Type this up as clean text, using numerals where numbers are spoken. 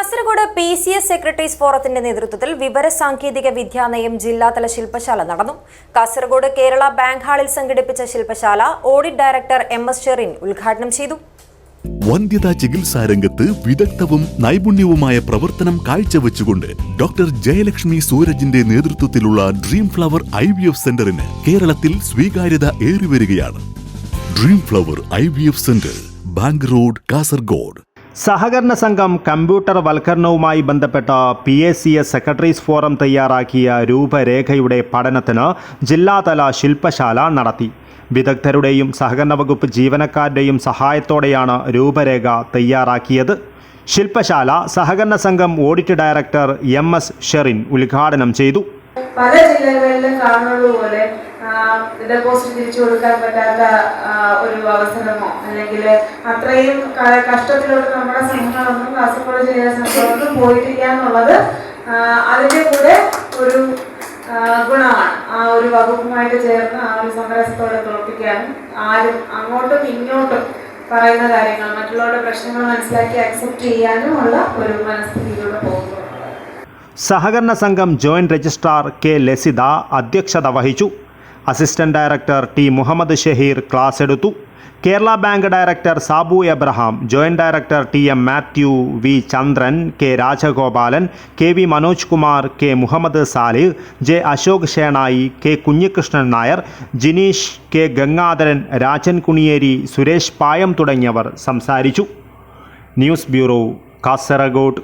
Kasaragod PCS secretaries ഫോറത്തിന്റെ നേതൃത്വത്തിൽ വിവരസാങ്കേതിക വിദ്യാനയം ജില്ലാതല ശില്പശാല നടന്നു. കാസർഗോഡ് കേരള ബാങ്ക് ഹാളിൽ സംഘടിപ്പിച്ച ശില്പശാല ഓഡിറ്റ് ഡയറക്ടർ MS ഷെറിൻ ഉദ്ഘാടനം ചെയ്തു. വന്ധ്യതാ ചികിത്സാരംഗത്ത് വിദഗ്ധവും നൈപുണ്യവുമായ പ്രവർത്തനം കാഴ്ചവെച്ചുകൊണ്ട് ഡോക്ടർ ജയലക്ഷ്മി സൂരജിന്റെ നേതൃത്വത്തിലുള്ള ഡ്രീം ഫ്ലവർ IVF സെന്ററിന് കേരളത്തിൽ സ്വീകാര്യത ഏറിവരികയാണ്. Dream flower IVF centre, bank road, Kasaragod. സഹകരണ സംഘം കമ്പ്യൂട്ടർ വൽക്കരണവുമായി ബന്ധപ്പെട്ട PACS സെക്രട്ടറീസ് ഫോറം തയ്യാറാക്കിയ രൂപരേഖയുടെ പഠനത്തിന് ജില്ലാതല ശില്പശാല നടത്തി. വിദഗ്ധരുടെയും സഹകരണ വകുപ്പ് ജീവനക്കാരുടെയും സഹായത്തോടെയാണ് രൂപരേഖ തയ്യാറാക്കിയത്. ശില്പശാല സഹകരണ സംഘം ഓഡിറ്റ് ഡയറക്ടർ MS ഷെറിൻ ഉദ്ഘാടനം ചെയ്തു. പല ജില്ലകളിലും കാണുന്നതുപോലെ ഡെപ്പോസിറ്റ് തിരിച്ചു കൊടുക്കാൻ പറ്റാത്ത ഒരു അവസരമോ അല്ലെങ്കിൽ അത്രയും കഷ്ടത്തിലോട്ട് നമ്മുടെ സംഘങ്ങളൊന്നും കാസർഗോഡ് ജില്ലാ സംഘങ്ങളൊന്നും പോയിട്ടില്ല എന്നുള്ളത് അതിൻ്റെ കൂടെ ഒരു ഗുണമാണ്. ആ ഒരു വകുപ്പുമായിട്ട് ചേർന്ന് ആ ഒരു സമരസത്തോടെ പ്രവർത്തിക്കാനും ആരും അങ്ങോട്ടും ഇങ്ങോട്ടും പറയുന്ന കാര്യങ്ങൾ മറ്റുള്ളവരുടെ പ്രശ്നങ്ങൾ മനസ്സിലാക്കി അക്സെപ്റ്റ് ചെയ്യാനും ഉള്ള ഒരു മനസ്ഥിതിയിലൂടെ പോകുന്നു. സഹകരണ സംഘം ജോയിന്റ് രജിസ്ട്രാർ K. ലസിത അധ്യക്ഷത വഹിച്ചു. Assistant director T. Muhammad Shaheer class എടുത്തു. Kerala bank director Sabu Abraham, joint director TM Mathew, V. Chandran, K. Rajagopalan, KV Manoj Kumar, K. Muhammad Salih, J. Ashok Shenoy, K. Kunhikrishnan Nair, Jineesh, K. Gangadharan, Rajan Kuniyeri, Suresh Payam തുടങ്ങിയവർ സംസാരിച്ചു. News bureau, Kasaragod.